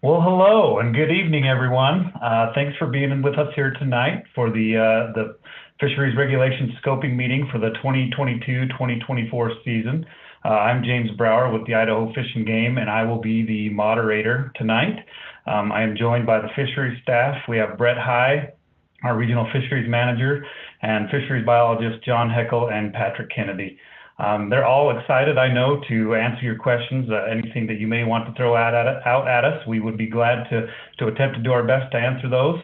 Well, hello and good evening, everyone. Thanks for being with us here tonight for the Fisheries Regulation Scoping Meeting for the 2022-2024 season. I'm James Brower with the Idaho Fish and Game, and I will be the moderator tonight. I am joined by the fisheries staff. We have Brett High, our regional fisheries manager, and fisheries biologist John Heckel and Patrick Kennedy. They're all excited, I know, to answer your questions. Anything that you may want to throw out at us, we would be glad to attempt to do our best to answer those.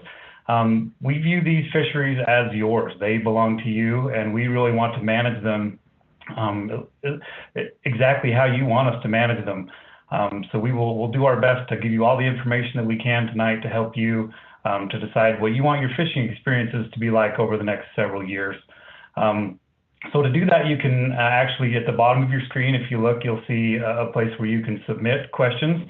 We view these fisheries as yours. They belong to you, and we really want to manage them exactly how you want us to manage them. So we'll do our best to give you all the information that we can tonight to help you to decide what you want your fishing experiences to be like over the next several years. So to do that, you can actually, at the bottom of your screen, if you look, you'll see a place where you can submit questions.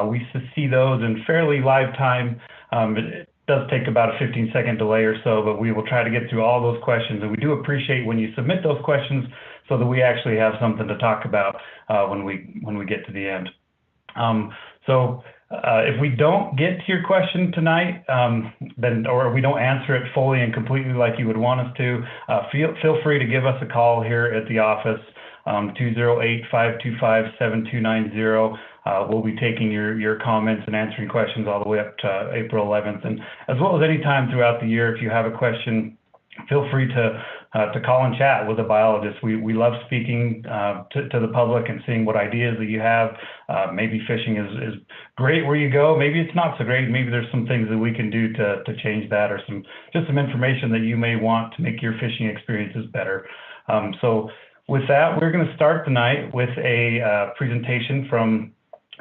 We see those in fairly live time. It does take about a 15-second delay or so, but we will try to get through all those questions. And we do appreciate when you submit those questions so that we actually have something to talk about when we get to the end. If we don't get to your question tonight, or we don't answer it fully and completely like you would want us to, feel free to give us a call here at the office, 208-525-7290. We'll be taking your comments and answering questions all the way up to April 11th, and as well as any time throughout the year. If you have a question, feel free to call and chat with a biologist. We love speaking to the public and seeing what ideas that you have. Maybe fishing is great where you go. Maybe it's not so great. Maybe there's some things that we can do to change that, or just some information that you may want to make your fishing experiences better. So with that, we're going to start tonight with a presentation from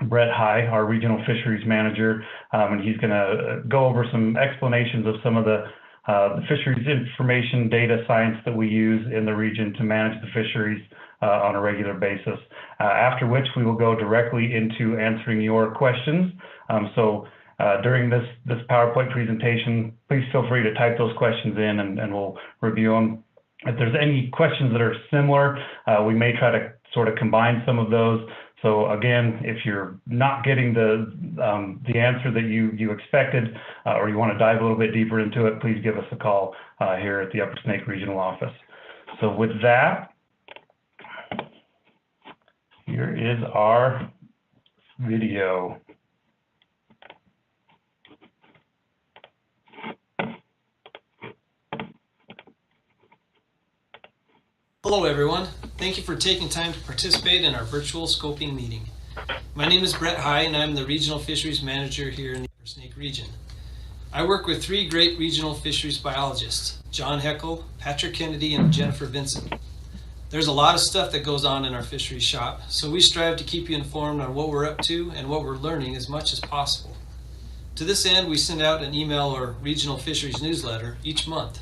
Brett High, our regional fisheries manager, and he's going to go over some explanations of some of the fisheries information data science that we use in the region to manage the fisheries on a regular basis. After which we will go directly into answering your questions. During this PowerPoint presentation, please feel free to type those questions in and we'll review them. If there's any questions that are similar, we may try to sort of combine some of those. So again, if you're not getting the answer that you expected, or you want to dive a little bit deeper into it, please give us a call here at the Upper Snake Regional Office. So with that, here is our video. Hello everyone, thank you for taking time to participate in our virtual scoping meeting. My name is Brett High and I'm the Regional Fisheries Manager here in the Upper Snake region. I work with three great regional fisheries biologists, John Heckel, Patrick Kennedy, and Jennifer Vincent. There's a lot of stuff that goes on in our fisheries shop, so we strive to keep you informed on what we're up to and what we're learning as much as possible. To this end, we send out an email or regional fisheries newsletter each month.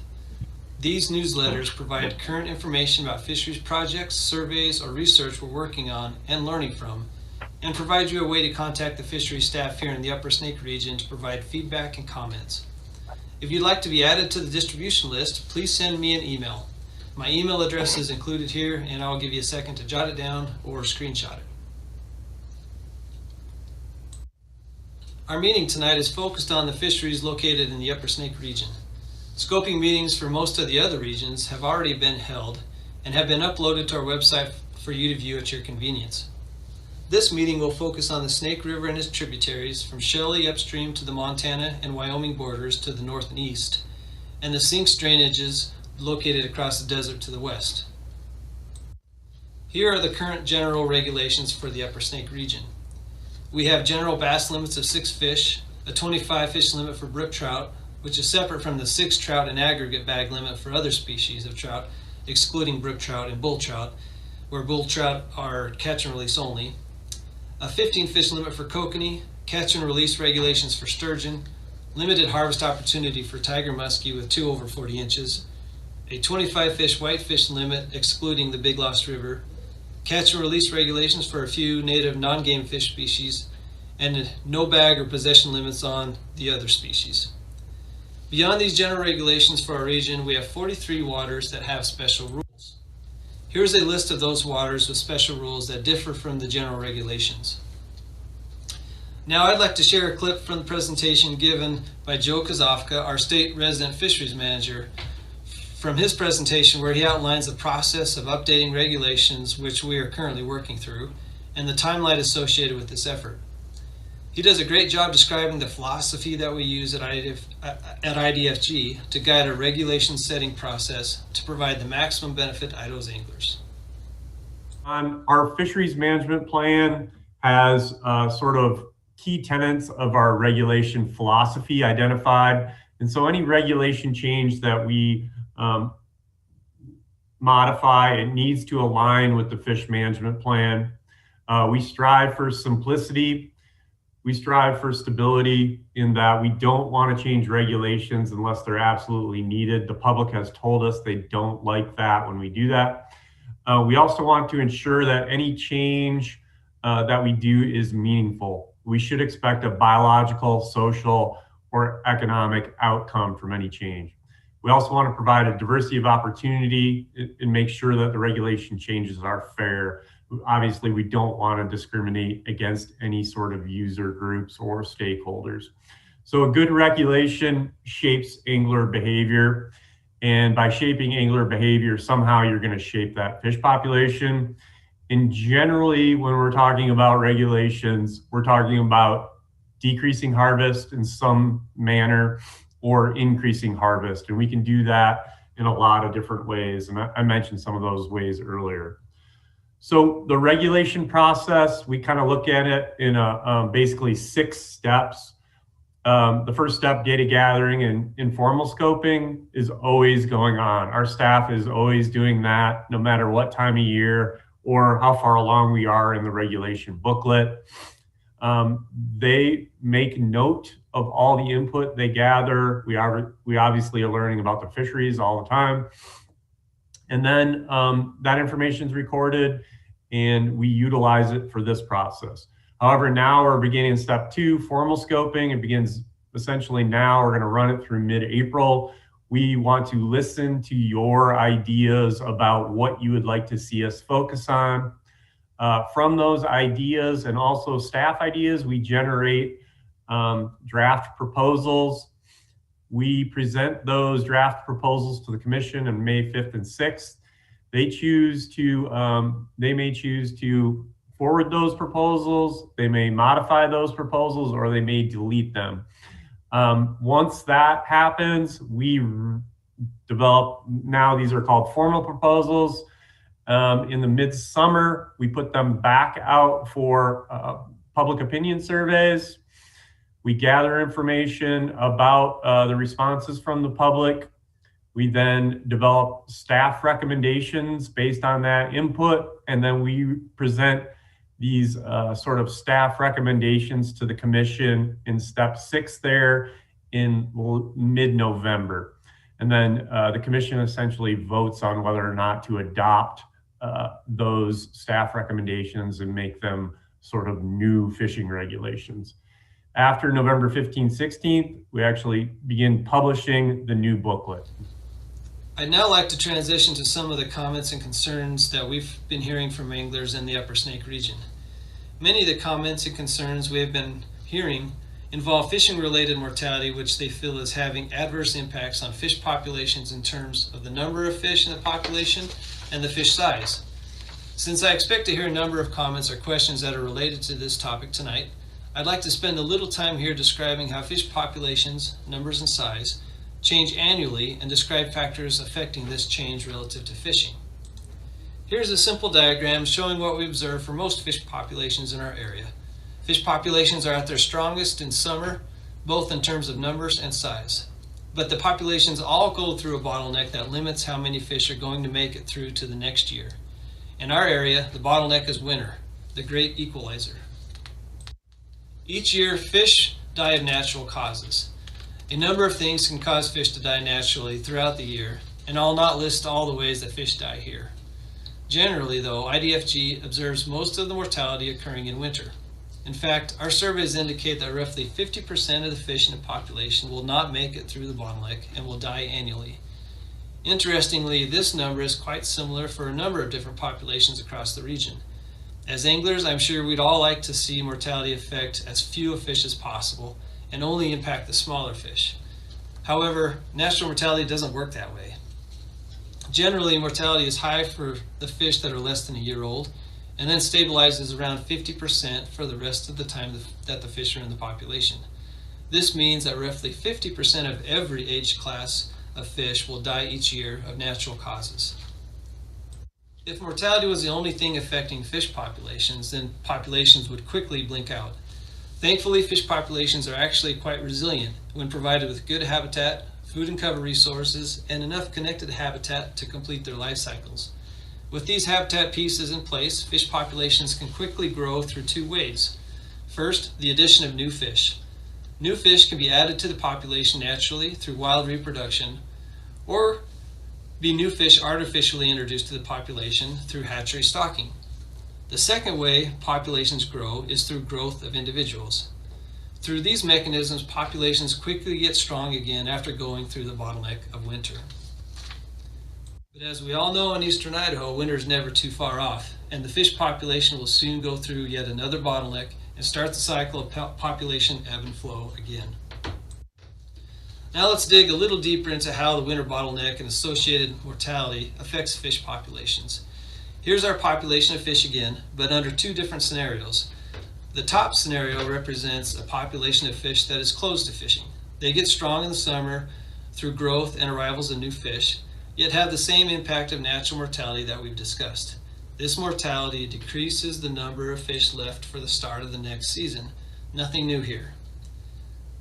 These newsletters provide current information about fisheries projects, surveys, or research we're working on and learning from, and provide you a way to contact the fisheries staff here in the Upper Snake region to provide feedback and comments. If you'd like to be added to the distribution list, please send me an email. My email address is included here, and I'll give you a second to jot it down or screenshot it. Our meeting tonight is focused on the fisheries located in the Upper Snake region. Scoping meetings for most of the other regions have already been held and have been uploaded to our website for you to view at your convenience. This meeting will focus on the Snake River and its tributaries from Shelley upstream to the Montana and Wyoming borders to the north and east, and the sinks drainages located across the desert to the west. Here are the current general regulations for the Upper Snake region. We have general bass limits of 6 fish, a 25 fish limit for brook trout, which is separate from the 6 trout in aggregate bag limit for other species of trout, excluding brook trout and bull trout, where bull trout are catch and release only. A 15 fish limit for kokanee, catch and release regulations for sturgeon, limited harvest opportunity for tiger muskie with 2 over 40 inches, a 25 fish whitefish limit excluding the Big Lost River, catch and release regulations for a few native non-game fish species, and no bag or possession limits on the other species. Beyond these general regulations for our region, we have 43 waters that have special rules. Here's a list of those waters with special rules that differ from the general regulations. Now I'd like to share a clip from the presentation given by Joe Kozofka, our state resident fisheries manager, from his presentation where he outlines the process of updating regulations which we are currently working through and the timeline associated with this effort. He does a great job describing the philosophy that we use at IDFG to guide a regulation setting process to provide the maximum benefit to Idaho's anglers. Our fisheries management plan has sort of key tenets of our regulation philosophy identified. And so any regulation change that we modify, it needs to align with the fish management plan. We strive for simplicity. We strive for stability in that we don't want to change regulations unless they're absolutely needed. The public has told us they don't like that when we do that. We also want to ensure that any change that we do is meaningful. We should expect a biological, social, or economic outcome from any change. We also want to provide a diversity of opportunity and make sure that the regulation changes are fair. Obviously, we don't want to discriminate against any sort of user groups or stakeholders. So a good regulation shapes angler behavior. And by shaping angler behavior, somehow you're going to shape that fish population. And generally, when we're talking about regulations, we're talking about decreasing harvest in some manner or increasing harvest. And we can do that in a lot of different ways. And I mentioned some of those ways earlier. So the regulation process, we kind of look at it in basically 6 steps. The first step, data gathering and informal scoping, is always going on. Our staff is always doing that, no matter what time of year or how far along we are in the regulation booklet. They make note of all the input they gather. We obviously are learning about the fisheries all the time. And then that information is recorded and we utilize it for this process. However, now we're beginning step 2, formal scoping. It begins essentially now. We're going to run it through mid-April. We want to listen to your ideas about what you would like to see us focus on. From those ideas and also staff ideas, we generate draft proposals. We present those draft proposals to the commission on May 5th and 6th. They may choose to forward those proposals, they may modify those proposals, or they may delete them. Once that happens, we develop, now these are called formal proposals. In the midsummer, we put them back out for public opinion surveys. We gather information about the responses from the public. We then develop staff recommendations based on that input, and then we present these sort of staff recommendations to the commission in step 6 there in mid-November. And then the commission essentially votes on whether or not to adopt those staff recommendations and make them sort of new fishing regulations. After November 15th, 16th, we actually begin publishing the new booklet. I'd now like to transition to some of the comments and concerns that we've been hearing from anglers in the Upper Snake region. Many of the comments and concerns we have been hearing involve fishing-related mortality, which they feel is having adverse impacts on fish populations in terms of the number of fish in the population and the fish size. Since I expect to hear a number of comments or questions that are related to this topic tonight, I'd like to spend a little time here describing how fish populations, numbers and size, change annually and describe factors affecting this change relative to fishing. Here's a simple diagram showing what we observe for most fish populations in our area. Fish populations are at their strongest in summer, both in terms of numbers and size. But the populations all go through a bottleneck that limits how many fish are going to make it through to the next year. In our area, the bottleneck is winter, the great equalizer. Each year, fish die of natural causes. A number of things can cause fish to die naturally throughout the year, and I'll not list all the ways that fish die here. Generally, though, IDFG observes most of the mortality occurring in winter. In fact, our surveys indicate that roughly 50% of the fish in the population will not make it through the bottleneck and will die annually. Interestingly, this number is quite similar for a number of different populations across the region. As anglers, I'm sure we'd all like to see mortality affect as few fish as possible and only impact the smaller fish. However, natural mortality doesn't work that way. Generally, mortality is high for the fish that are less than a year old, and then stabilizes around 50% for the rest of the time that the fish are in the population. This means that roughly 50% of every age class of fish will die each year of natural causes. If mortality was the only thing affecting fish populations, then populations would quickly blink out. Thankfully, fish populations are actually quite resilient when provided with good habitat, food and cover resources, and enough connected habitat to complete their life cycles. With these habitat pieces in place, fish populations can quickly grow through two ways. First, the addition of new fish. New fish can be added to the population naturally through wild reproduction, or be new fish artificially introduced to the population through hatchery stocking. The second way populations grow is through growth of individuals. Through these mechanisms, populations quickly get strong again after going through the bottleneck of winter. But as we all know in eastern Idaho, winter is never too far off, and the fish population will soon go through yet another bottleneck and start the cycle of population ebb and flow again. Now let's dig a little deeper into how the winter bottleneck and associated mortality affects fish populations. Here's our population of fish again, but under two different scenarios. The top scenario represents a population of fish that is closed to fishing. They get strong in the summer through growth and arrivals of new fish, yet have the same impact of natural mortality that we've discussed. This mortality decreases the number of fish left for the start of the next season. Nothing new here.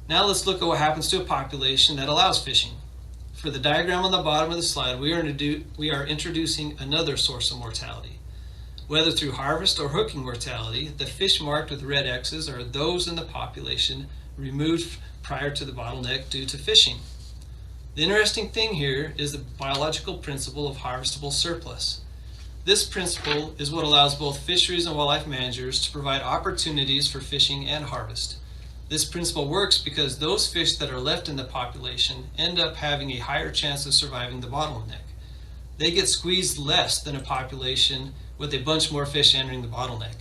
Now let's look at what happens to a population that allows fishing. For the diagram on the bottom of the slide, we are introducing another source of mortality. Whether through harvest or hooking mortality, the fish marked with red X's are those in the population removed prior to the bottleneck due to fishing. The interesting thing here is the biological principle of harvestable surplus. This principle is what allows both fisheries and wildlife managers to provide opportunities for fishing and harvest. This principle works because those fish that are left in the population end up having a higher chance of surviving the bottleneck. They get squeezed less than a population with a bunch more fish entering the bottleneck.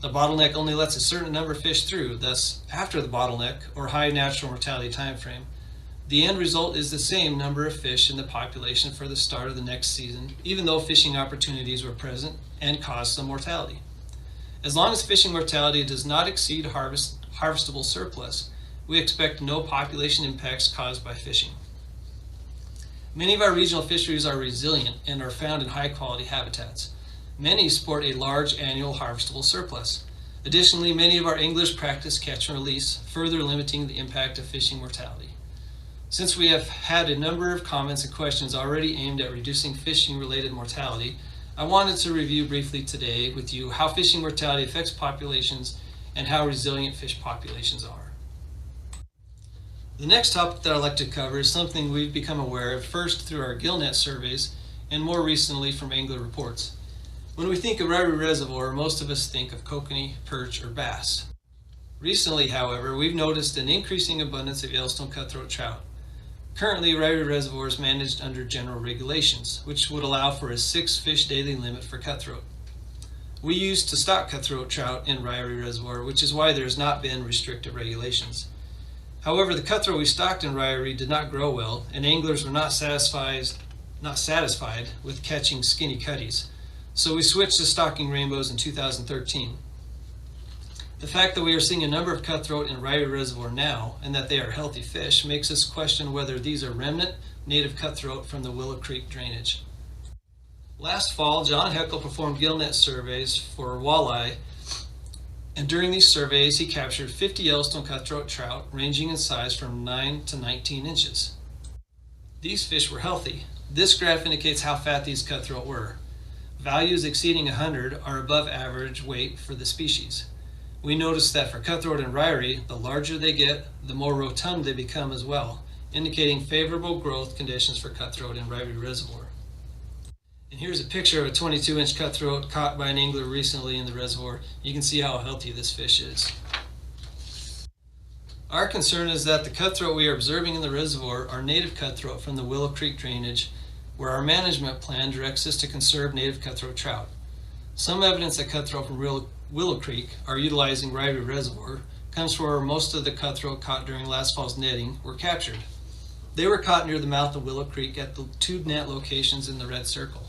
The bottleneck only lets a certain number of fish through, thus after the bottleneck or high natural mortality time frame, the end result is the same number of fish in the population for the start of the next season, even though fishing opportunities were present and caused some mortality. As long as fishing mortality does not exceed harvestable surplus, we expect no population impacts caused by fishing. Many of our regional fisheries are resilient and are found in high quality habitats. Many sport a large annual harvestable surplus. Additionally, many of our anglers practice catch and release, further limiting the impact of fishing mortality. Since we have had a number of comments and questions already aimed at reducing fishing related mortality, I wanted to review briefly today with you how fishing mortality affects populations and how resilient fish populations are. The next topic that I'd like to cover is something we've become aware of first through our gillnet surveys and more recently from angler reports. When we think of Ririe Reservoir, most of us think of kokanee, perch, or bass. Recently, however, we've noticed an increasing abundance of Yellowstone cutthroat trout. Currently, Ririe Reservoir is managed under general regulations, which would allow for a 6 fish daily limit for cutthroat. We used to stock cutthroat trout in Ririe Reservoir, which is why there has not been restrictive regulations. However, the cutthroat we stocked in Ririe did not grow well, and anglers were not satisfied with catching skinny cutties. So we switched to stocking rainbows in 2013. The fact that we are seeing a number of cutthroat in Ririe Reservoir now, and that they are healthy fish, makes us question whether these are remnant native cutthroat from the Willow Creek drainage. Last fall, John Heckel performed gillnet surveys for walleye, and during these surveys he captured 50 Yellowstone cutthroat trout ranging in size from 9 to 19 inches. These fish were healthy. This graph indicates how fat these cutthroat were. Values exceeding 100 are above average weight for the species. We noticed that for cutthroat in Ririe, the larger they get, the more rotund they become as well, indicating favorable growth conditions for cutthroat in Ririe Reservoir. And here's a picture of a 22-inch cutthroat caught by an angler recently in the reservoir. You can see how healthy this fish is. Our concern is that the cutthroat we are observing in the reservoir are native cutthroat from the Willow Creek drainage, where our management plan directs us to conserve native cutthroat trout. Some evidence that cutthroat from Willow Creek are utilizing Ririe Reservoir comes from where most of the cutthroat caught during last fall's netting were captured. They were caught near the mouth of Willow Creek at the 2 net locations in the red circle.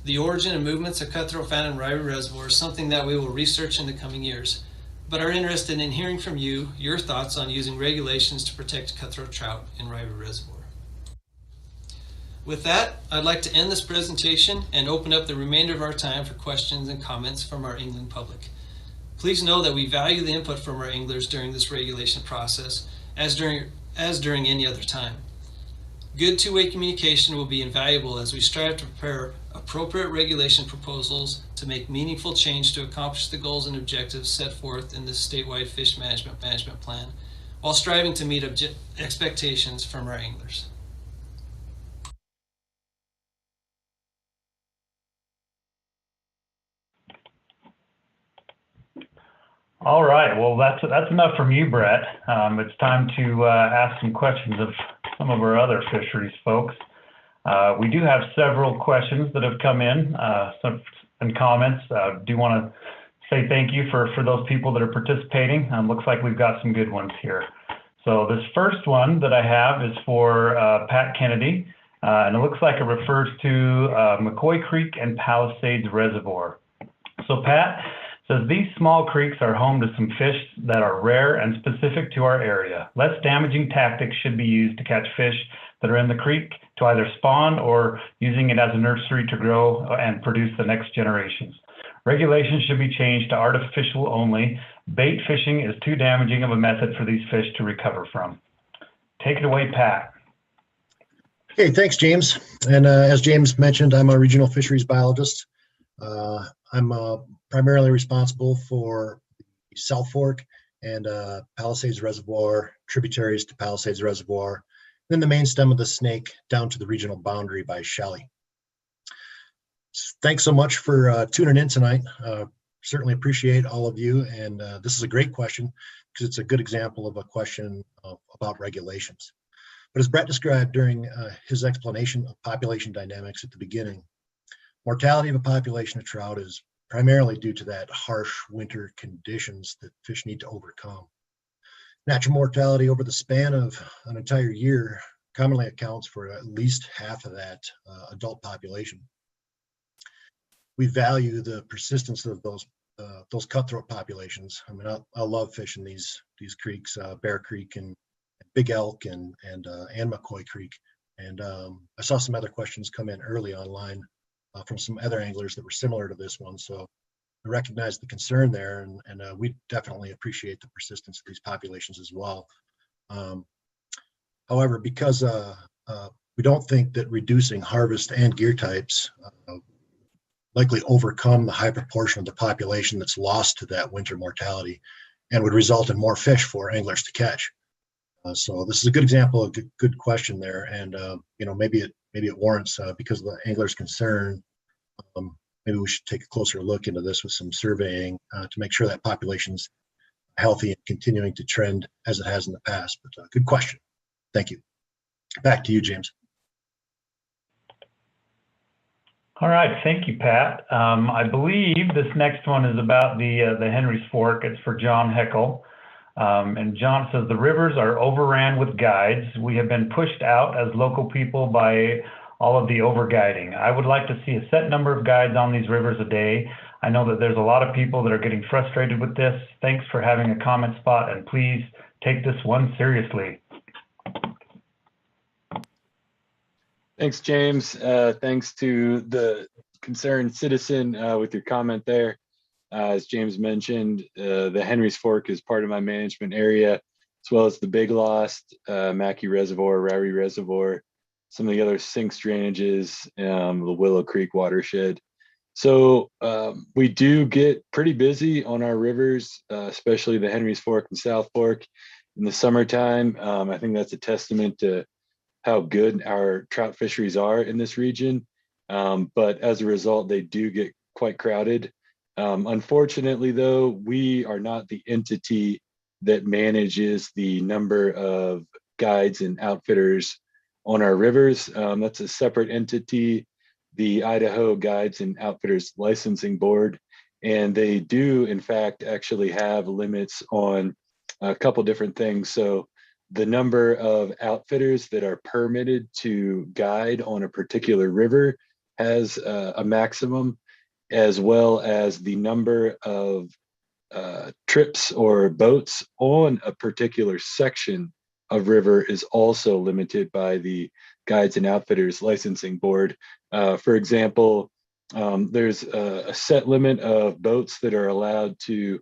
The origin and movements of cutthroat found in Ririe Reservoir is something that we will research in the coming years, but are interested in hearing from you your thoughts on using regulations to protect cutthroat trout in Ririe Reservoir. With that, I'd like to end this presentation and open up the remainder of our time for questions and comments from our angling public. Please know that we value the input from our anglers during this regulation process, as during any other time. Good two-way communication will be invaluable as we strive to prepare appropriate regulation proposals to make meaningful change to accomplish the goals and objectives set forth in this statewide fish management plan, while striving to meet expectations from our anglers. All right, well, that's enough from you, Brett. It's time to ask some questions of some of our other fisheries folks. We do have several questions that have come in, and comments. Do want to say thank you for those people that are participating. Looks like we've got some good ones here. So this first one that I have is for Pat Kennedy, and it looks like it refers to McCoy Creek and Palisades Reservoir. So Pat says these small creeks are home to some fish that are rare and specific to our area. Less damaging tactics should be used to catch fish that are in the creek to either spawn or using it as a nursery to grow and produce the next generations. Regulations should be changed to artificial only. Bait fishing is too damaging of a method for these fish to recover from. Take it away, Pat. Okay, thanks, James. And as James mentioned, I'm a regional fisheries biologist. I'm primarily responsible for South Fork and Palisades Reservoir, tributaries to Palisades Reservoir, then the main stem of the Snake down to the regional boundary by Shelley. Thanks so much for tuning in tonight. Certainly appreciate all of you. And this is a great question because it's a good example of a question about regulations. But as Brett described during his explanation of population dynamics at the beginning, mortality of a population of trout is primarily due to that harsh winter conditions that fish need to overcome. Natural mortality over the span of an entire year commonly accounts for at least half of that adult population. We value the persistence of those cutthroat populations. I mean, I love fishing these creeks, Bear Creek and Big Elk and McCoy Creek. And I saw some other questions come in early online from some other anglers that were similar to this one. So I recognize the concern there, and we definitely appreciate the persistence of these populations as well. However, because we don't think that reducing harvest and gear types likely overcome the high proportion of the population that's lost to that winter mortality and would result in more fish for anglers to catch. So this is a good example of a good question there, and maybe it warrants, because of the angler's concern, maybe we should take a closer look into this with some surveying to make sure that population's healthy and continuing to trend as it has in the past. But good question. Thank you. Back to you, James. All right, thank you, Pat. I believe this next one is about the Henry's Fork. It's for John Heckel. And John says, the rivers are overran with guides. We have been pushed out as local people by all of the over-guiding. I would like to see a set number of guides on these rivers a day. I know that there's a lot of people that are getting frustrated with this. Thanks for having a comment spot, and please take this one seriously. Thanks, James. Thanks to the concerned citizen with your comment there. As James mentioned, the Henry's Fork is part of my management area, as well as the Big Lost, Mackey Reservoir, Ririe Reservoir, some of the other sinks drainages, the Willow Creek watershed. So we do get pretty busy on our rivers, especially the Henry's Fork and South Fork in the summertime. I think that's a testament to how good our trout fisheries are in this region. But as a result, they do get quite crowded. Unfortunately, though, we are not the entity that manages the number of guides and outfitters on our rivers. That's a separate entity the Idaho Guides and Outfitters Licensing Board, and they do, in fact, actually have limits on a couple different things. So the number of outfitters that are permitted to guide on a particular river has a maximum, as well as the number of trips or boats on a particular section of river is also limited by the Guides and Outfitters Licensing Board. For example, there's a set limit of boats that are allowed to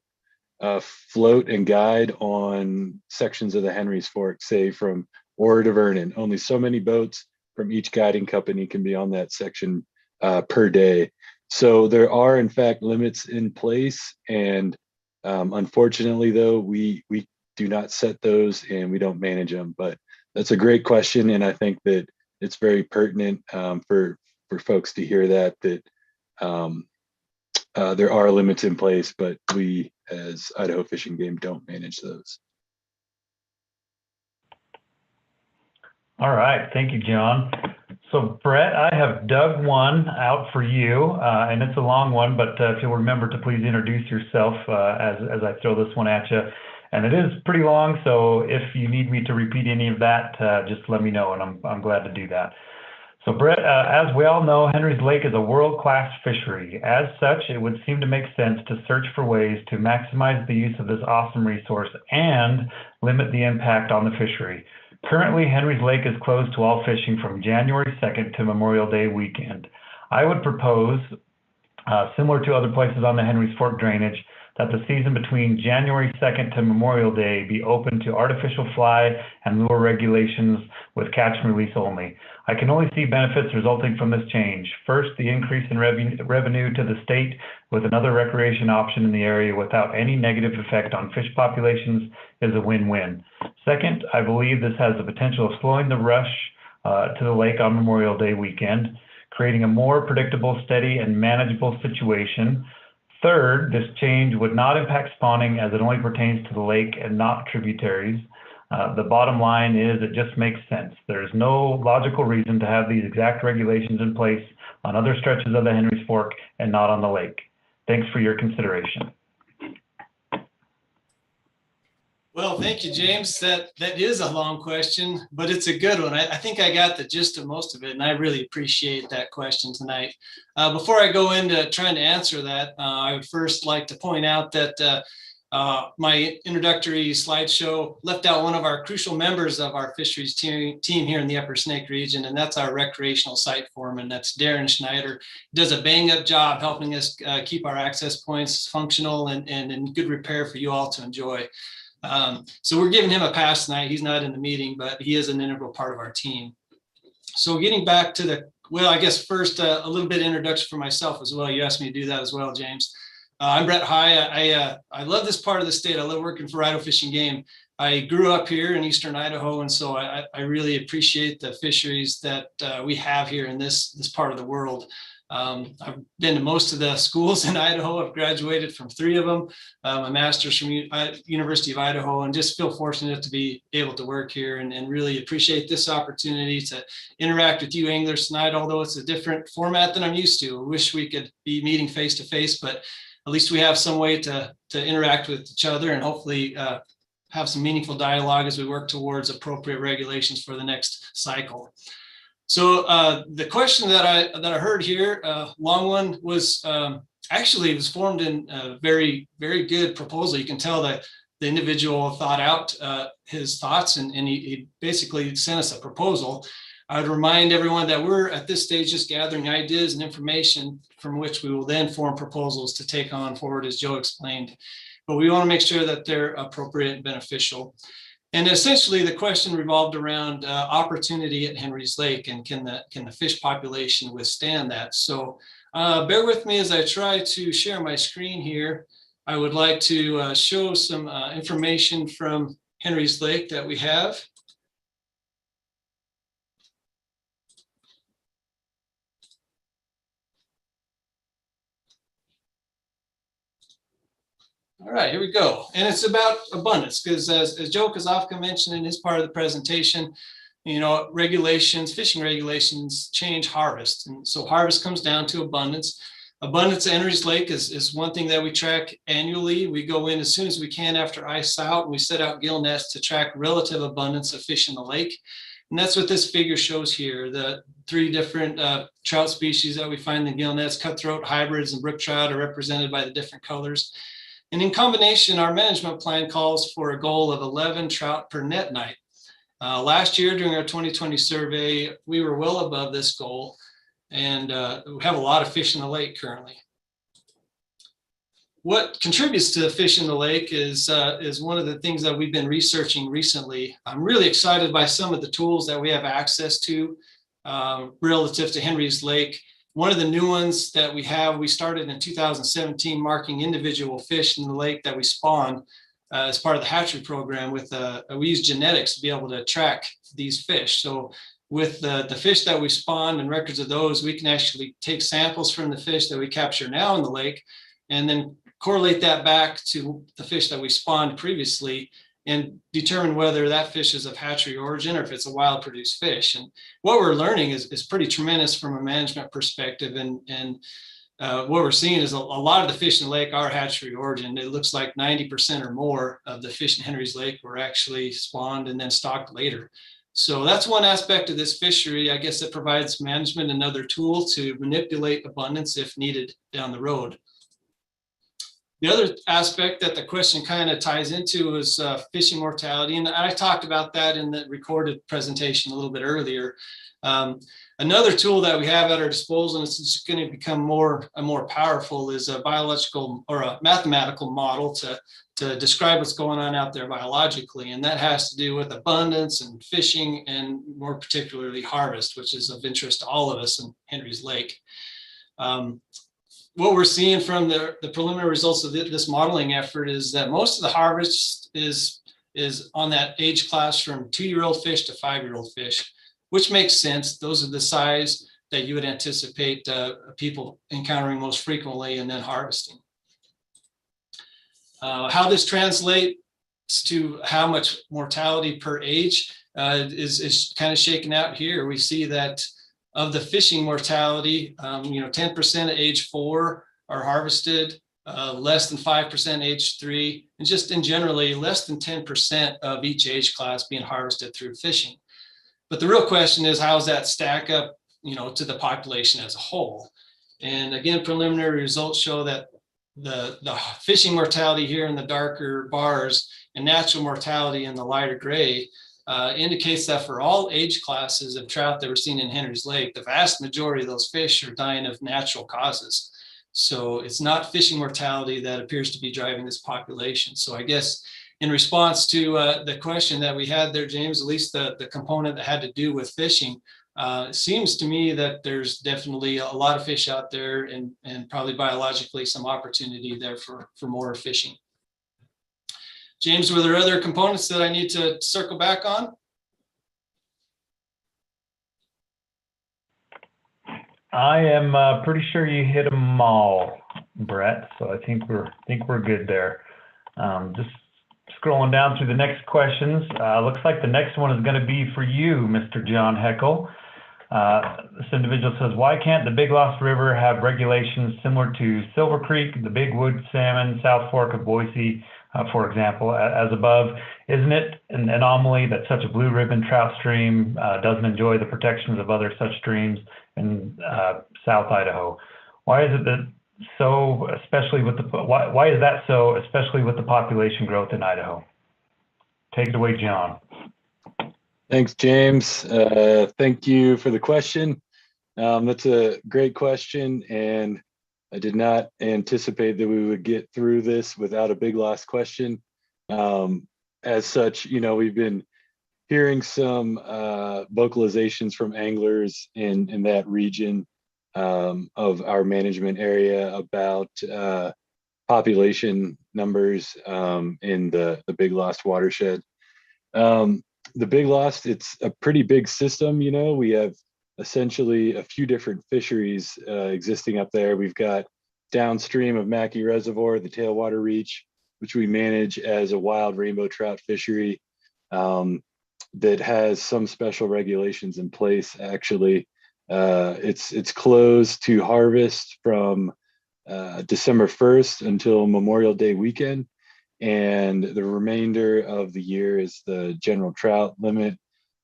float and guide on sections of the Henry's Fork, say from Ore to Vernon. Only so many boats from each guiding company can be on that section per day. So there are, in fact, limits in place, and unfortunately, though, we do not set those and we don't manage them. But that's a great question, and I think that it's very pertinent for folks to hear that there are limits in place, but we, as Idaho Fish and Game, don't manage those. All right, thank you, John. So Brett, I have dug one out for you, and it's a long one, but if you'll remember to please introduce yourself as I throw this one at you. And it is pretty long, so if you need me to repeat any of that, just let me know, and I'm glad to do that. So Brett, as we all know, Henry's Lake is a world-class fishery. As such, it would seem to make sense to search for ways to maximize the use of this awesome resource and limit the impact on the fishery. Currently, Henry's Lake is closed to all fishing from January 2nd to Memorial Day weekend. I would propose, similar to other places on the Henry's Fork drainage, that the season between January 2nd to Memorial Day be open to artificial fly and lure regulations with catch and release only. I can only see benefits resulting from this change. First, the increase in revenue to the state with another recreation option in the area without any negative effect on fish populations is a win-win. Second, I believe this has the potential of slowing the rush to the lake on Memorial Day weekend, creating a more predictable, steady, and manageable situation. Third, this change would not impact spawning as it only pertains to the lake and not tributaries. The bottom line is it just makes sense. There's no logical reason to have these exact regulations in place on other stretches of the Henry's Fork and not on the lake. Thanks for your consideration. Well, thank you, James. That is a long question, but it's a good one. I think I got the gist of most of it, and I really appreciate that question tonight. Before I go into trying to answer that, I would first like to point out that my introductory slideshow left out one of our crucial members of our fisheries team here in the Upper Snake region, and that's our recreational site foreman. That's Darren Schneider. He does a bang-up job helping us keep our access points functional and in good repair for you all to enjoy. So we're giving him a pass tonight. He's not in the meeting, but he is an integral part of our team. So getting back to I guess first a little bit of introduction for myself as well. You asked me to do that as well, James. I'm Brett High. I love this part of the state. I love working for Idaho Fish and Game. I grew up here in Eastern Idaho, and so I really appreciate the fisheries that we have here in this part of the world. I've been to most of the schools in Idaho. I've graduated from 3 of them, my master's from University of Idaho, and just feel fortunate to be able to work here and really appreciate this opportunity to interact with you anglers tonight, although it's a different format than I'm used to. I wish we could be meeting face to face, but at least we have some way to interact with each other and hopefully have some meaningful dialogue as we work towards appropriate regulations for the next cycle. So the question that I heard here, long one, was actually it was formed in a very, very good proposal. You can tell that the individual thought out his thoughts and he basically sent us a proposal. I would remind everyone that we're at this stage just gathering ideas and information from which we will then form proposals to take on forward, as Joe explained. But we want to make sure that they're appropriate and beneficial. And essentially, the question revolved around opportunity at Henry's Lake and can the fish population withstand that? So bear with me as I try to share my screen here. I would like to show some information from Henry's Lake that we have. All right, here we go. And it's about abundance because as Joe Kozofka mentioned in his part of the presentation, regulations, fishing regulations change harvest. And so harvest comes down to abundance. Abundance at Henry's Lake is one thing that we track annually. We go in as soon as we can after ice out, and we set out gill nets to track relative abundance of fish in the lake. And that's what this figure shows here. The 3 different trout species that we find in the gill nets, cutthroat, hybrids, and brook trout, are represented by the different colors. And in combination, our management plan calls for a goal of 11 trout per net night. Last year, during our 2020 survey, we were well above this goal, and we have a lot of fish in the lake currently. What contributes to the fish in the lake is one of the things that we've been researching recently. I'm really excited by some of the tools that we have access to relative to Henry's Lake. One of the new ones that we started in 2017, marking individual fish in the lake that we spawn as part of the hatchery program. We use genetics to be able to track these fish. So with the fish that we spawn and records of those, we can actually take samples from the fish that we capture now in the lake and then correlate that back to the fish that we spawned previously and determine whether that fish is of hatchery origin or if it's a wild produced fish. And what we're learning is pretty tremendous from a management perspective. And what we're seeing is a lot of the fish in the lake are hatchery origin. It looks like 90% or more of the fish in Henry's Lake were actually spawned and then stocked later. So that's one aspect of this fishery, I guess, that provides management another tool to manipulate abundance if needed down the road. The other aspect that the question kind of ties into is fishing mortality. And I talked about that in the recorded presentation a little bit earlier. Another tool that we have at our disposal, and it's going to become more and more powerful, is a biological or a mathematical model to describe what's going on out there biologically. And that has to do with abundance and fishing, and more particularly harvest, which is of interest to all of us in Henry's Lake. What we're seeing from the preliminary results of this modeling effort is that most of the harvest is on that age class from 2-year-old fish to 5-year-old fish, which makes sense. Those are the size that you would anticipate people encountering most frequently and then harvesting. How this translates to how much mortality per age is kind of shaken out here. We see that of the fishing mortality, 10% at age 4 are harvested, less than 5% age 3, and just in generally less than 10% of each age class being harvested through fishing. But the real question is, how does that stack up, to the population as a whole? And again, preliminary results show that the fishing mortality here in the darker bars and natural mortality in the lighter gray indicates that for all age classes of trout that we're seeing in Henry's Lake, the vast majority of those fish are dying of natural causes. So it's not fishing mortality that appears to be driving this population. So I guess in response to the question that we had there, James, at least the component that had to do with fishing, it seems to me that there's definitely a lot of fish out there, and probably biologically some opportunity there for more fishing. James, were there other components that I need to circle back on? I am pretty sure you hit them all, Brett. So I think we're good there. Just scrolling down through the next questions. Looks like the next one is going to be for you, Mr. John Heckel. This individual says, why can't the Big Lost River have regulations similar to Silver Creek, the Big Wood Salmon, South Fork of Boise, for example, as above? Isn't it an anomaly that such a blue ribbon trout stream doesn't enjoy the protections of other such streams in South Idaho? Why is it that so, especially with why is that so, especially with the population growth in Idaho? Take it away, John. Thanks, James. Thank you for the question. That's a great question, and I did not anticipate that we would get through this without a big lost question. As such, we've been hearing some vocalizations from anglers in that region of our management area about population numbers in the Big Lost watershed. The Big Lost, it's a pretty big system. We have essentially a few different fisheries existing up there. We've got downstream of Ririe Reservoir, the tailwater reach, which we manage as a wild rainbow trout fishery. that has some special regulations in place. Actually, it's closed to harvest from December 1st until Memorial Day weekend, and the remainder of the year is the general trout limit.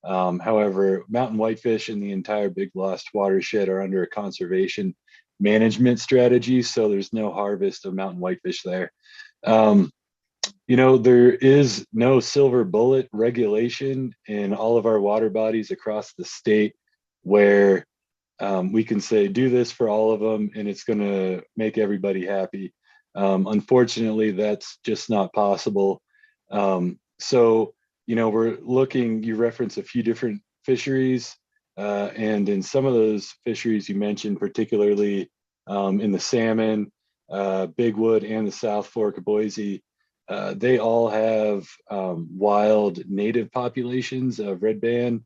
However, mountain whitefish in the entire Big Lost watershed are under a conservation management strategy, so there's no harvest of mountain whitefish there. There is no silver bullet regulation in all of our water bodies across the state where we can say, do this for all of them and it's going to make everybody happy. Unfortunately, that's just not possible. So, we're looking, you reference a few different fisheries, and in some of those fisheries you mentioned, particularly in the salmon, Bigwood and the South Fork of Boise, they all have wild native populations of red band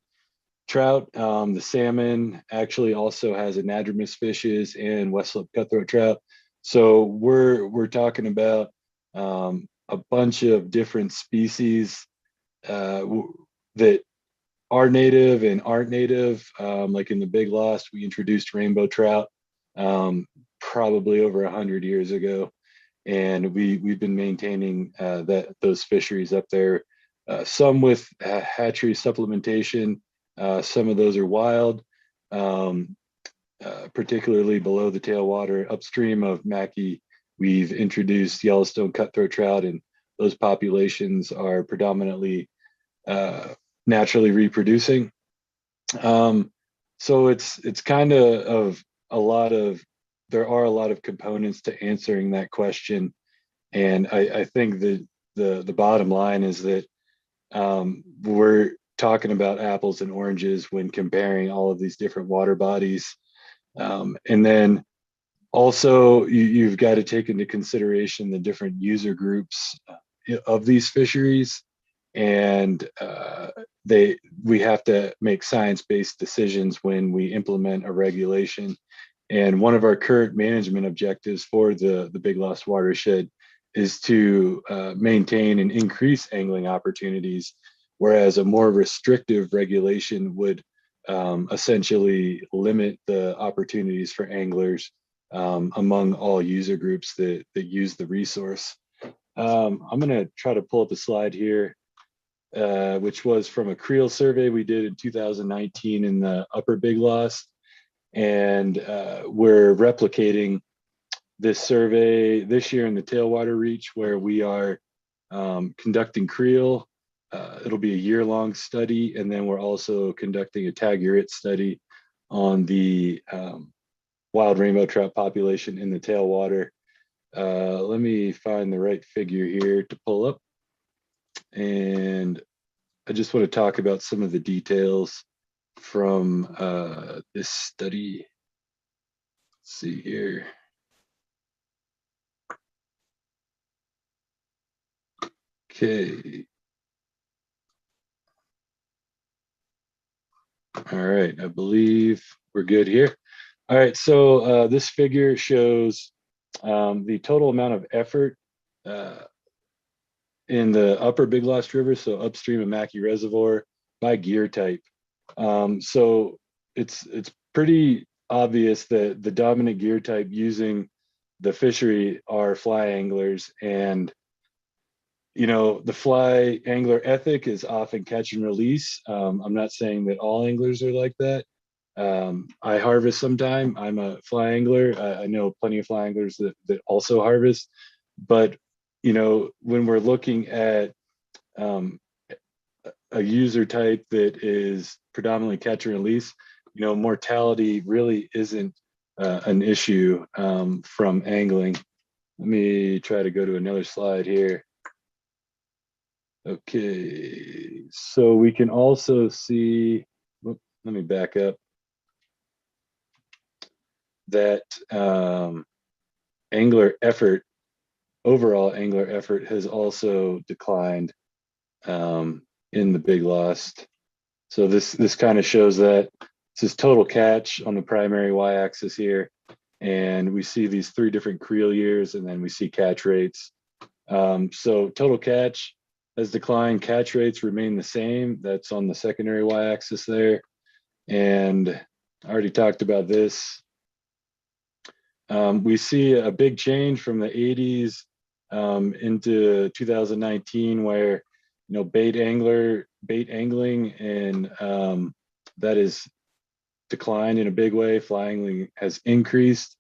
trout. The salmon actually also has anadromous fishes and west slope cutthroat trout. So we're talking about a bunch of different species that are native and aren't native. Like in the Big Lost, we introduced rainbow trout probably over 100 years ago, and we've been maintaining those fisheries up there. Some with hatchery supplementation. Some of those are wild, particularly below the tailwater. Upstream of Mackey, we've introduced Yellowstone cutthroat trout, and those populations are predominantly naturally reproducing. So it's kind of there are a lot of components to answering that question. And I think that the bottom line is that we're talking about apples and oranges when comparing all of these different water bodies. And then also you've got to take into consideration the different user groups of these fisheries, and we have to make science-based decisions when we implement a regulation. And one of our current management objectives for the Big Lost watershed is to maintain and increase angling opportunities, whereas a more restrictive regulation would essentially limit the opportunities for anglers among all user groups that use the resource. I'm going to try to pull up a slide here, which was from a creel survey we did in 2019 in the upper Big Lost. And we're replicating this survey this year in the tailwater reach, where we are conducting creel. It'll be a year-long study, and then we're also conducting a tag-urit study on the wild rainbow trout population in the tailwater. Let me find the right figure here to pull up. And I just want to talk about some of the details from this study. Let's see here. Okay. All right, I believe we're good here. All right, so this figure shows the total amount of effort in the upper Big Lost River, so upstream of Mackey Reservoir, by gear type. So it's pretty obvious that the dominant gear type using the fishery are fly anglers, and the fly angler ethic is often catch and release. I'm not saying that all anglers are like that. I harvest sometime. I'm a fly angler. I know plenty of fly anglers that also harvest. But, when we're looking at a user type that is predominantly catch and release, mortality really isn't an issue from angling. Let me try to go to another slide here. Okay, so we can also see, let me back up, that overall angler effort has also declined in the Big Lost. So this kind of shows that this is total catch on the primary y-axis here, and we see these 3 different creel years, and then we see catch rates. So total catch, has declined. Catch rates remain the same. That's on the secondary y-axis there. And I already talked about this. We see a big change from the 80s into 2019, where bait angling and that is declined in a big way. Fly angling has increased.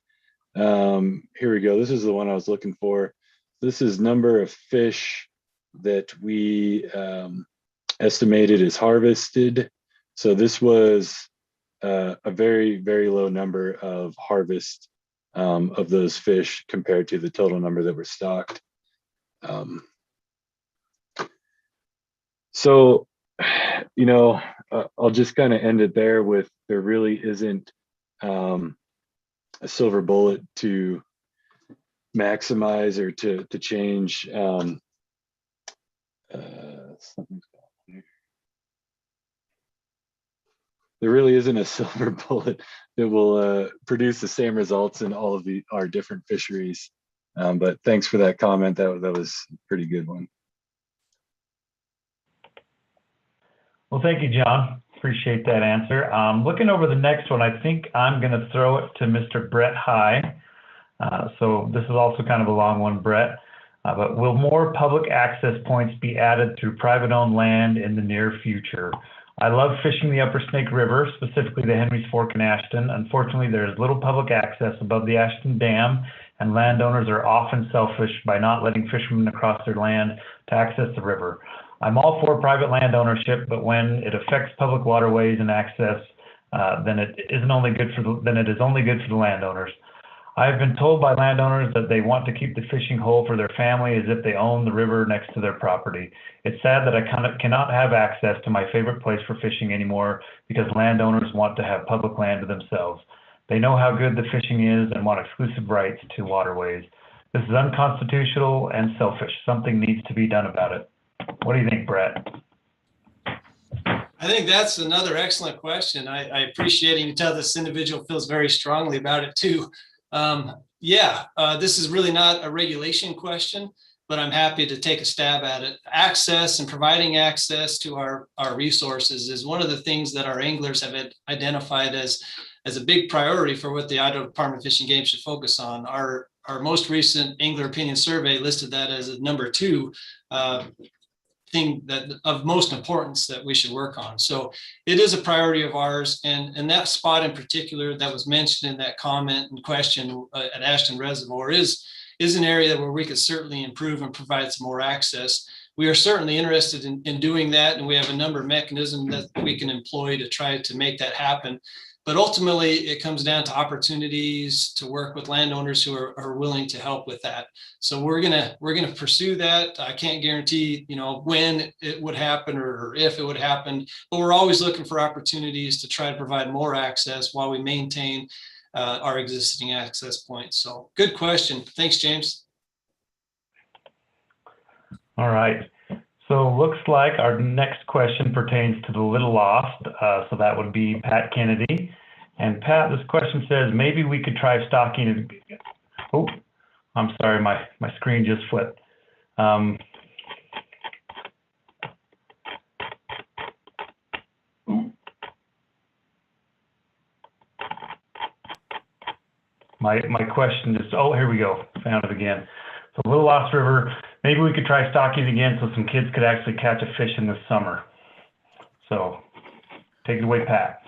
Here we go. This is the one I was looking for. This is number of fish that we estimated as harvested. So this was a very, very low number of harvest of those fish compared to the total number that were stocked. So, I'll just kind of end it there with there really isn't a silver bullet to maximize or to change. There really isn't a silver bullet that will produce the same results in all of our different fisheries. But thanks for that comment. That was a pretty good one. Well, thank you, John. Appreciate that answer. Looking over the next one, I think I'm going to throw it to Mr. Brett High. So this is also kind of a long one, Brett. But will more public access points be added through private-owned land in the near future? I love fishing the Upper Snake River, specifically the Henry's Fork and Ashton. Unfortunately, there is little public access above the Ashton Dam, and landowners are often selfish by not letting fishermen across their land to access the river. I'm all for private land ownership, but when it affects public waterways and access, then it is only good for the landowners. I have been told by landowners that they want to keep the fishing hole for their family as if they own the river next to their property. It's sad that I cannot have access to my favorite place for fishing anymore because landowners want to have public land to themselves. They know how good the fishing is and want exclusive rights to waterways. This is unconstitutional and selfish. Something needs to be done about it. What do you think, Brett? I think that's another excellent question. I appreciate it. You can tell this individual feels very strongly about it too. This is really not a regulation question, but I'm happy to take a stab at it. Access and providing access to our resources is one of the things that our anglers have identified as a big priority for what the Idaho Department of Fish and Game should focus on. Our most recent angler opinion survey listed that as a number 2 thing that of most importance that we should work on. So it is a priority of ours, and that spot in particular that was mentioned in that comment and question at Ashton Reservoir is an area where we could certainly improve and provide some more access. We are certainly interested in doing that, and we have a number of mechanisms that we can employ to try to make that happen. But ultimately, it comes down to opportunities to work with landowners who are willing to help with that. So we're gonna pursue that. I can't guarantee, when it would happen or if it would happen, but we're always looking for opportunities to try to provide more access while we maintain our existing access points. So good question. Thanks, James. All right. So looks like our next question pertains to the Little Lost. So that would be Pat Kennedy. And Pat, this question says, maybe we could try stocking. Oh, I'm sorry, my screen just flipped. My question just, oh, here we go. Found it again. So Little Lost River, maybe we could try stocking again so some kids could actually catch a fish in the summer. So take it away, Pat.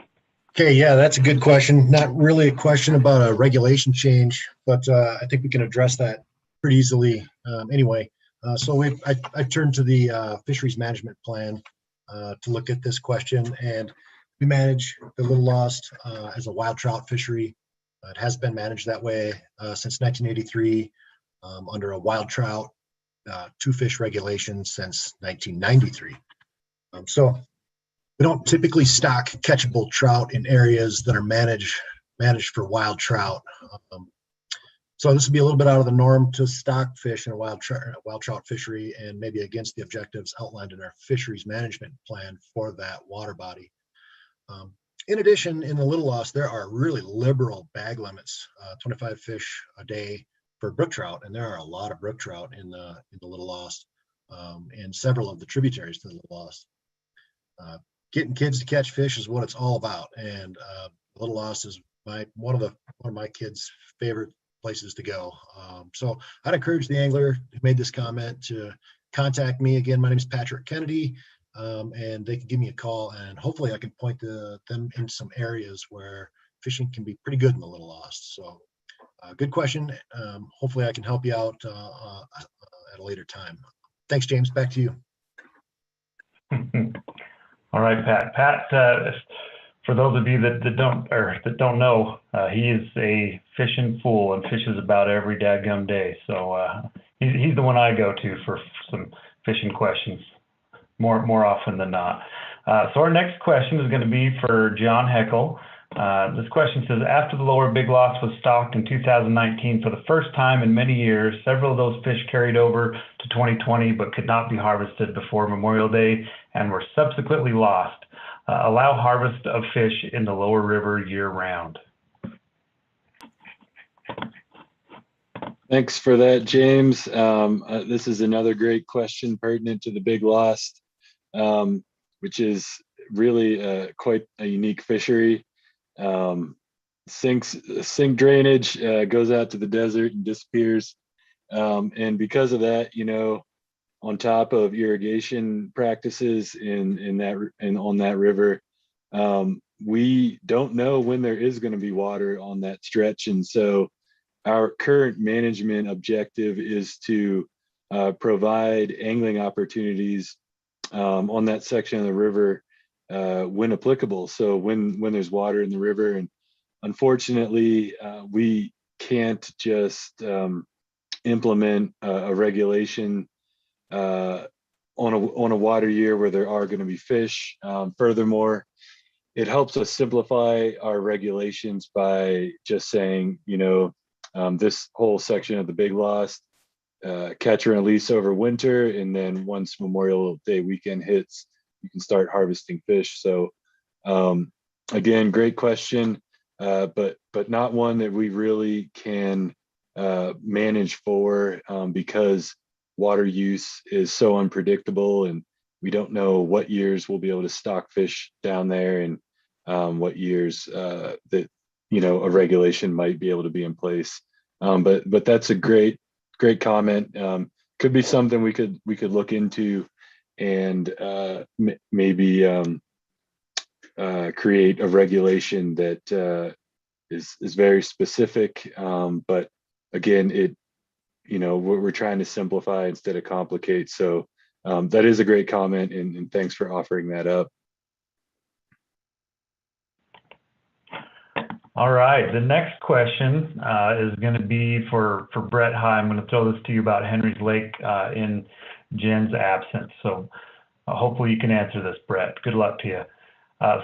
Okay, yeah, that's a good question. Not really a question about a regulation change, but I think we can address that pretty easily anyway. So I turned to the fisheries management plan to look at this question, and we manage the Little Lost as a wild trout fishery. It has been managed that way since 1983 under a wild trout two-fish regulation since 1993. So we don't typically stock catchable trout in areas that are managed for wild trout. So this would be a little bit out of the norm to stock fish in a wild trout fishery, and maybe against the objectives outlined in our fisheries management plan for that water body. In addition, in the Little Lost, there are really liberal bag limits, 25 fish a day for brook trout, and there are a lot of brook trout in the Little Lost. in several of the tributaries to the Little Lost. Getting kids to catch fish is what it's all about, and Little Lost is one of my kids' favorite places to go. So I'd encourage the angler who made this comment to contact me. Again, my name is Patrick Kennedy, and they can give me a call, and hopefully I can point them in some areas where fishing can be pretty good in the Little Lost. So good question. Hopefully I can help you out at a later time. Thanks, James. Back to you. All right, Pat. Pat, for those of you that don't know, he is a fishing fool and fishes about every dadgum day. So he's the one I go to for some fishing questions more often than not. So our next question is going to be for John Heckel. This question says, after the lower Big Lost was stocked in 2019 for the first time in many years, several of those fish carried over to 2020 but could not be harvested before Memorial Day and were subsequently lost. Allow harvest of fish in the lower river year-round. Thanks for that, James. This is another great question pertinent to the Big Lost, which is really quite a unique fishery. Sink drainage goes out to the desert and disappears. And because of that, on top of irrigation practices on that river, we don't know when there is going to be water on that stretch. And so our current management objective is to provide angling opportunities on that section of the river when applicable. So when there's water in the river, and unfortunately, we can't just implement a regulation on a water year where there are going to be fish. Furthermore, it helps us simplify our regulations by just saying, this whole section of the Big Lost, catch and release over winter, and then once Memorial Day weekend hits, you can start harvesting fish. So again, great question, but not one that we really can manage for because water use is so unpredictable, and we don't know what years we'll be able to stock fish down there, and what years that a regulation might be able to be in place. But that's a great comment. Could be something we could look into and maybe create a regulation that is very specific. But again, we're trying to simplify instead of complicate. So that is a great comment, and thanks for offering that up. All right, the next question is going to be for Brett High. I'm going to throw this to you about Henry's Lake in Jen's absence. So hopefully you can answer this, Brett. Good luck to you.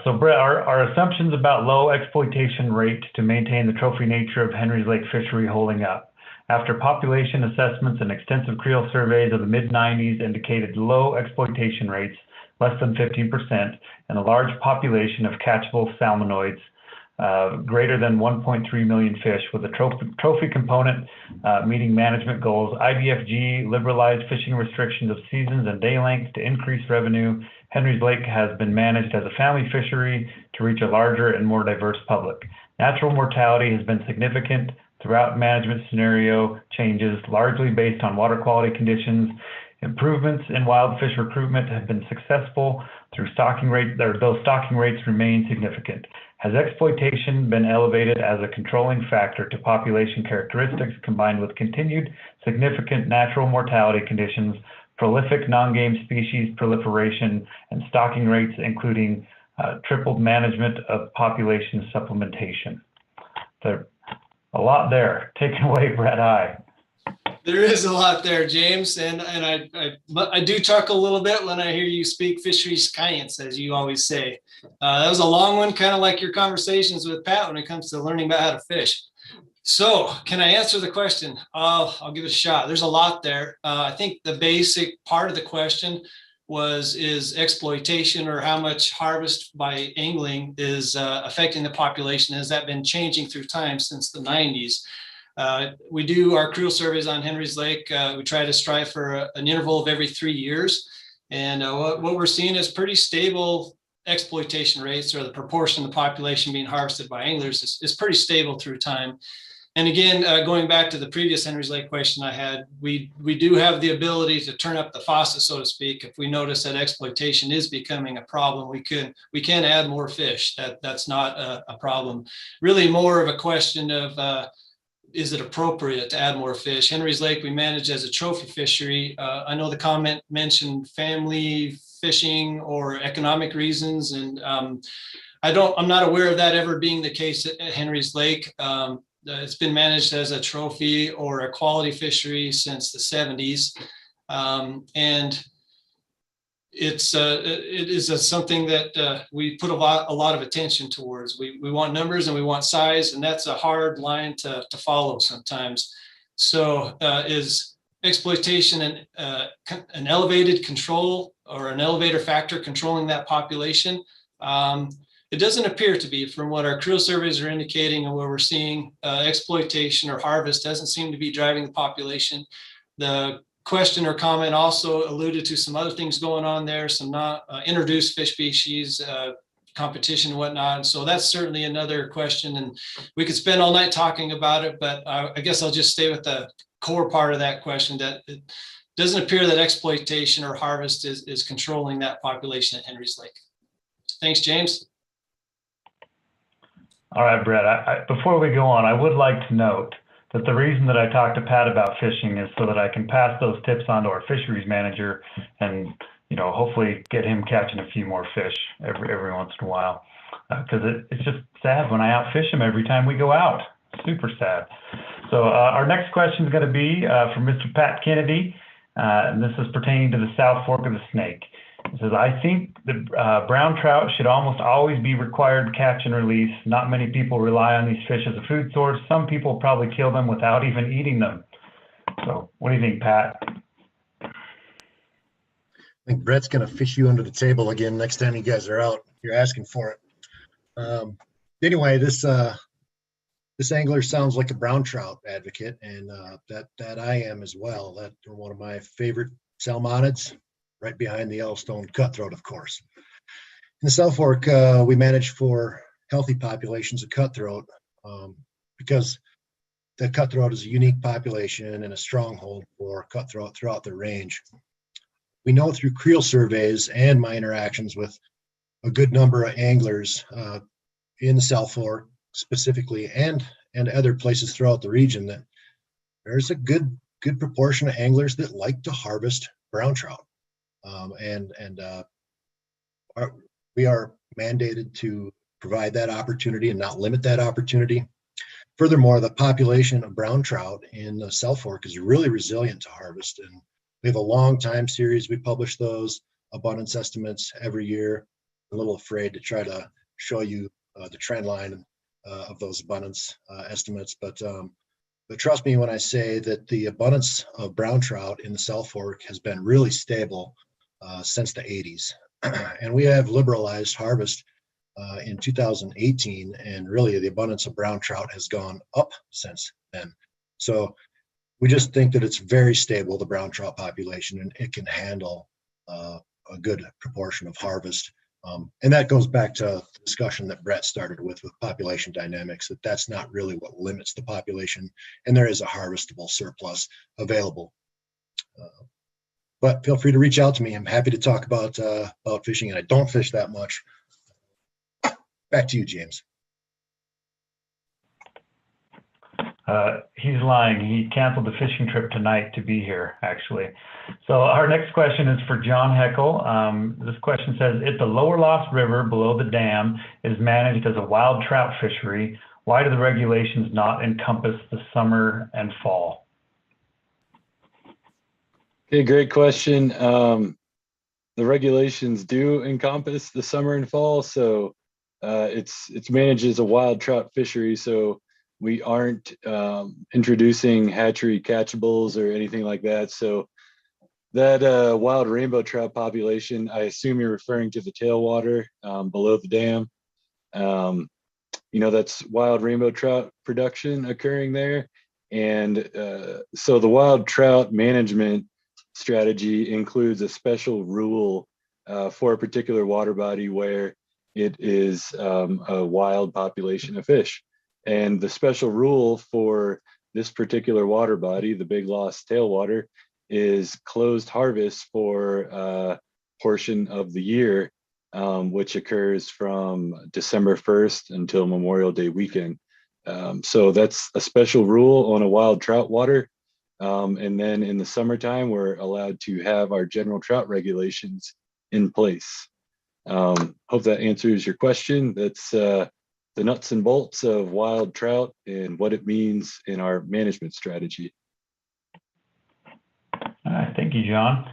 So Brett, are assumptions about low exploitation rate to maintain the trophy nature of Henry's Lake fishery holding up? After population assessments and extensive creel surveys of the mid-90s indicated low exploitation rates, less than 15%, and a large population of catchable salmonoids, greater than 1.3 million fish, with a trophy component meeting management goals. IDFG liberalized fishing restrictions of seasons and day lengths to increase revenue. Henry's Lake has been managed as a family fishery to reach a larger and more diverse public. Natural mortality has been significant throughout management scenario changes, largely based on water quality conditions. Improvements in wild fish recruitment have been successful through stocking rates, those stocking rates remain significant. Has exploitation been elevated as a controlling factor to population characteristics combined with continued significant natural mortality conditions, prolific non-game species proliferation, and stocking rates, including tripled management of population supplementation? There's a lot there. Take it away, Brett High. There is a lot there, James, and I do chuckle a little bit when I hear you speak fisheries science, as you always say. That was a long one, kind of like your conversations with Pat when it comes to learning about how to fish. So, can I answer the question? I'll give it a shot. There's a lot there. I think the basic part of the question is exploitation, or how much harvest by angling is affecting the population. Has that been changing through time since the 90s? We do our creel surveys on Henry's Lake. We try to strive for an interval of every 3 years. And what we're seeing is pretty stable exploitation rates, or the proportion of the population being harvested by anglers is pretty stable through time. And again, going back to the previous Henry's Lake question I had, we do have the ability to turn up the faucet, so to speak. If we notice that exploitation is becoming a problem, we can add more fish. That's not a problem. Really more of a question of is it appropriate to add more fish? Henry's Lake we manage as a trophy fishery. I know the comment mentioned family fishing or economic reasons, and I'm not aware of that ever being the case at Henry's Lake. It's been managed as a trophy or a quality fishery since the 70s, and it is something that we put a lot of attention towards. We want numbers and we want size, and that's a hard line to follow sometimes. So is exploitation an elevated control or an elevator factor controlling that population? It doesn't appear to be. From what our creel surveys are indicating and where we're seeing, exploitation or harvest doesn't seem to be driving the population. The question or comment also alluded to some other things going on there, some not introduced fish species, competition and whatnot. And so that's certainly another question, and we could spend all night talking about it, but I guess I'll just stay with the core part of that question, that it doesn't appear that exploitation or harvest is controlling that population at Henry's Lake. Thanks, James. All right, Brett, before we go on, I would like to note that the reason that I talked to Pat about fishing is so that I can pass those tips on to our fisheries manager and, hopefully get him catching a few more fish every once in a while. Because it's just sad when I outfish him every time we go out. Super sad. So our next question is going to be from Mr. Pat Kennedy, and this is pertaining to the South Fork of the Snake. It says, I think the brown trout should almost always be required catch and release. Not many people rely on these fish as a food source. Some people probably kill them without even eating them. So what do you think, Pat? I think Brett's going to fish you under the table again next time you guys are out. You're asking for it. Anyway, this angler sounds like a brown trout advocate, and that I am as well. That are one of my favorite salmonids, right behind the Yellowstone cutthroat, of course. In the South Fork, we manage for healthy populations of cutthroat because the cutthroat is a unique population and a stronghold for cutthroat throughout the range. We know through creel surveys and my interactions with a good number of anglers in the South Fork specifically, and other places throughout the region, that there's a good proportion of anglers that like to harvest brown trout. We are mandated to provide that opportunity and not limit that opportunity. Furthermore, the population of brown trout in the South Fork is really resilient to harvest, and we have a long time series. We publish those abundance estimates every year. I'm a little afraid to try to show you the trend line of those abundance estimates, but trust me when I say that the abundance of brown trout in the South Fork has been really stable since the 80s. And we have liberalized harvest in 2018, and really the abundance of brown trout has gone up since then. So we just think that it's very stable, the brown trout population, and it can handle a good proportion of harvest. And that goes back to the discussion that Brett started with population dynamics, that's not really what limits the population, and there is a harvestable surplus available. But feel free to reach out to me. I'm happy to talk about fishing, and I don't fish that much. Back to you, James. He's lying. He canceled the fishing trip tonight to be here, actually. So our next question is for John Heckel. This question says, if the Lower Lost River below the dam is managed as a wild trout fishery, why do the regulations not encompass the summer and fall? Okay, great question. The regulations do encompass the summer and fall, so it's managed as a wild trout fishery. So we aren't introducing hatchery catchables or anything like that. So that wild rainbow trout population, I assume you're referring to the tailwater below the dam. That's wild rainbow trout production occurring there. And so the wild trout management strategy includes a special rule for a particular water body where it is a wild population of fish. And the special rule for this particular water body, the Big Lost Tailwater, is closed harvest for a portion of the year, which occurs from December 1st until Memorial Day weekend. So that's a special rule on a wild trout water. And then in the summertime, we're allowed to have our general trout regulations in place. Hope that answers your question. That's the nuts and bolts of wild trout and what it means in our management strategy. All right, thank you, John.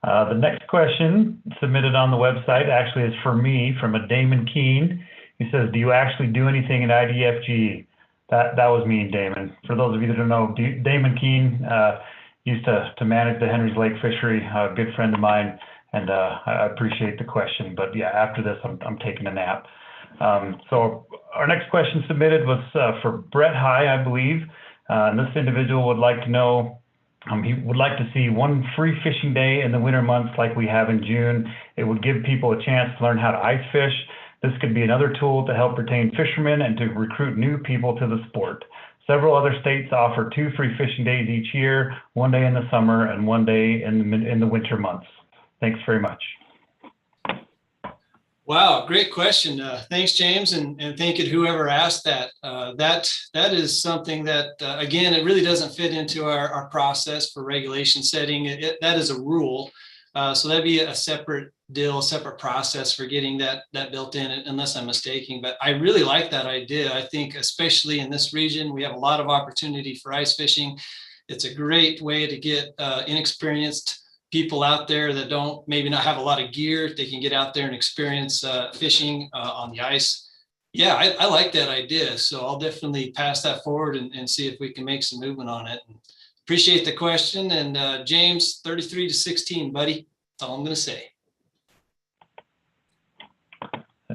The next question submitted on the website actually is for me from a Damon Keene. He says, do you actually do anything at IDFG? That was me and Damon. For those of you that don't know, Damon Keene used to manage the Henry's Lake fishery, a good friend of mine, and I appreciate the question. But yeah, after this, I'm taking a nap. So our next question submitted was for Brett High, I believe. And this individual would like to know, he would like to see one free fishing day in the winter months like we have in June. It would give people a chance to learn how to ice fish. This could be another tool to help retain fishermen and to recruit new people to the sport. Several other states offer 2 free fishing days each year, one day in the summer and one day in the winter months. Thanks very much. Wow, great question. Thanks, James, and thank you to whoever asked that. That is something that, again, it really doesn't fit into our process for regulation setting. That is a rule. So that'd be a separate deal, a separate process for getting that built in, unless I'm mistaken. But I really like that idea. I think especially in this region, we have a lot of opportunity for ice fishing. It's a great way to get inexperienced people out there that don't maybe not have a lot of gear. They can get out there and experience fishing on the ice. Yeah, I like that idea. So I'll definitely pass that forward and see if we can make some movement on it. Appreciate the question. And James, 33-16, buddy. That's all I'm going to say.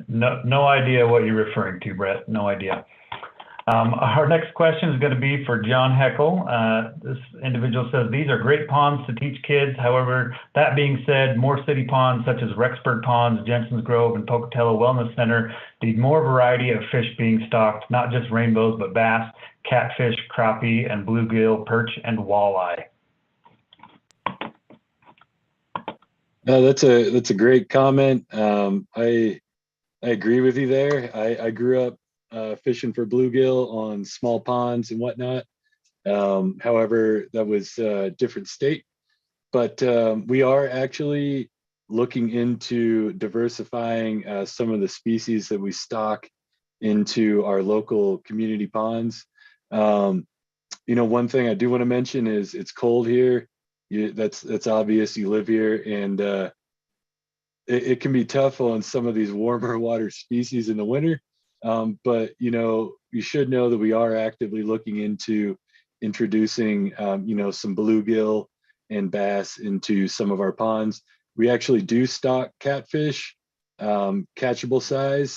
No idea what you're referring to, Brett. No idea. Our next question is going to be for John Heckel. This individual says, these are great ponds to teach kids. However, that being said, more city ponds such as Rexburg Ponds, Jensen's Grove, and Pocatello Wellness Center need more variety of fish being stocked, not just rainbows, but bass, catfish, crappie, and bluegill, perch, and walleye. No, that's a great comment. I agree with you there. I grew up fishing for bluegill on small ponds and whatnot. However, that was a different state. But we are actually looking into diversifying some of the species that we stock into our local community ponds. One thing I do want to mention is it's cold here. That's obvious. You live here, and it can be tough on some of these warmer water species in the winter. But you should know that we are actively looking into introducing some bluegill and bass into some of our ponds. We actually do stock catfish, catchable size.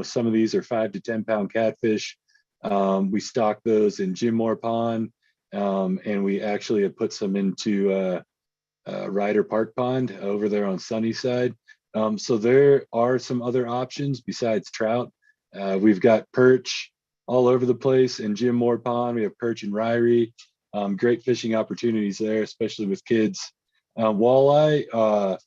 Some of these are 5 to 10 pound catfish. We stock those in Jim Moore Pond, and we actually have put some into Ryder Park Pond over there on Sunnyside. So there are some other options besides trout. We've got perch all over the place in Jim Moore Pond. We have perch in Ririe. Great fishing opportunities there, especially with kids. Walleye,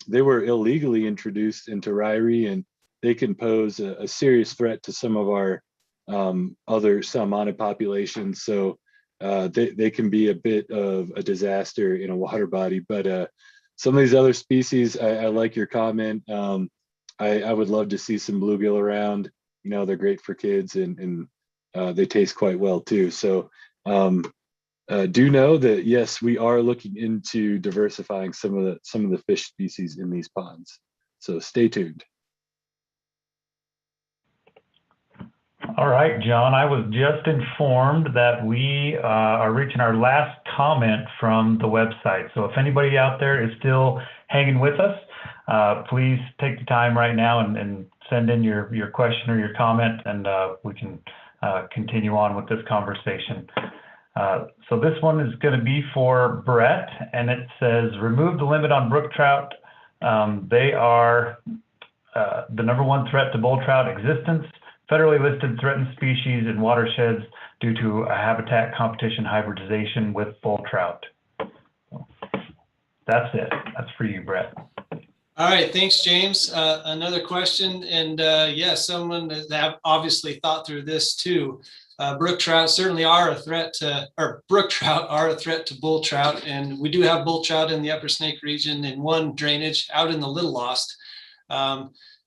they were illegally introduced into Ririe, and they can pose a serious threat to some of our other salmoniid populations. So they can be a bit of a disaster in a water body. But some of these other species, I like your comment. I would love to see some bluegill around. They're great for kids, and they taste quite well too. So do know that, yes, we are looking into diversifying some of the fish species in these ponds. So stay tuned. All right, John, I was just informed that we are reaching our last comment from the website. So if anybody out there is still hanging with us, please take the time right now and send in your question or your comment, and we can continue on with this conversation. So this one is going to be for Brett, and it says, remove the limit on brook trout. They are the #1 threat to bull trout existence, federally listed threatened species in watersheds due to a habitat competition hybridization with bull trout. So that's it. That's for you, Brett. All right, thanks, James. Another question, and yes, someone that obviously thought through this too. Brook trout certainly are a threat to, or brook trout are a threat to bull trout, and we do have bull trout in the Upper Snake region in one drainage out in the Little Lost.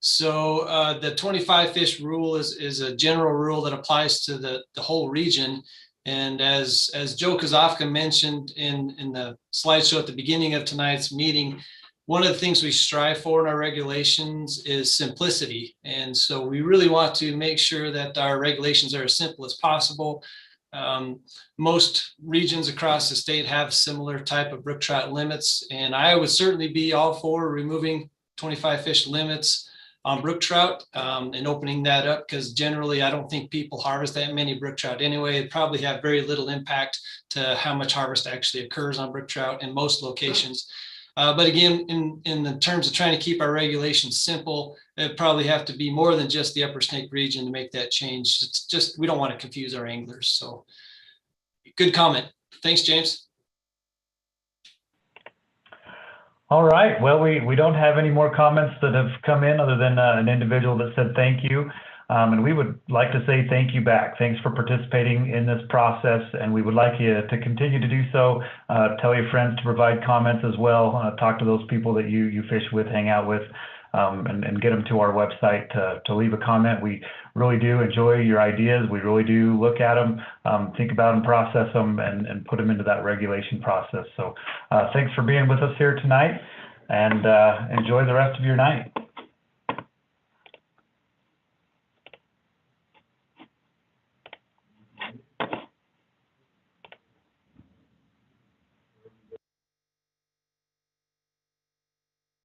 So the 25 fish rule is a general rule that applies to the whole region. And as Joe Kozofka mentioned in the slideshow at the beginning of tonight's meeting, one of the things we strive for in our regulations is simplicity. And so we really want to make sure that our regulations are as simple as possible. Most regions across the state have similar type of brook trout limits, and I would certainly be all for removing 25 fish limits on brook trout and opening that up, because generally I don't think people harvest that many brook trout anyway. It probably have very little impact to how much harvest actually occurs on brook trout in most locations. But again, in the terms of trying to keep our regulations simple, it probably have to be more than just the Upper Snake region to make that change. It's just, we don't want to confuse our anglers. So good comment. Thanks, James. All right. Well, we don't have any more comments that have come in other than an individual that said thank you. And we would like to say thank you back. Thanks for participating in this process, and we would like you to continue to do so. Tell your friends to provide comments as well. Talk to those people that you fish with, hang out with, and get them to our website to leave a comment. We really do enjoy your ideas. We really do look at them, think about them, process them, and put them into that regulation process. So thanks for being with us here tonight, and enjoy the rest of your night.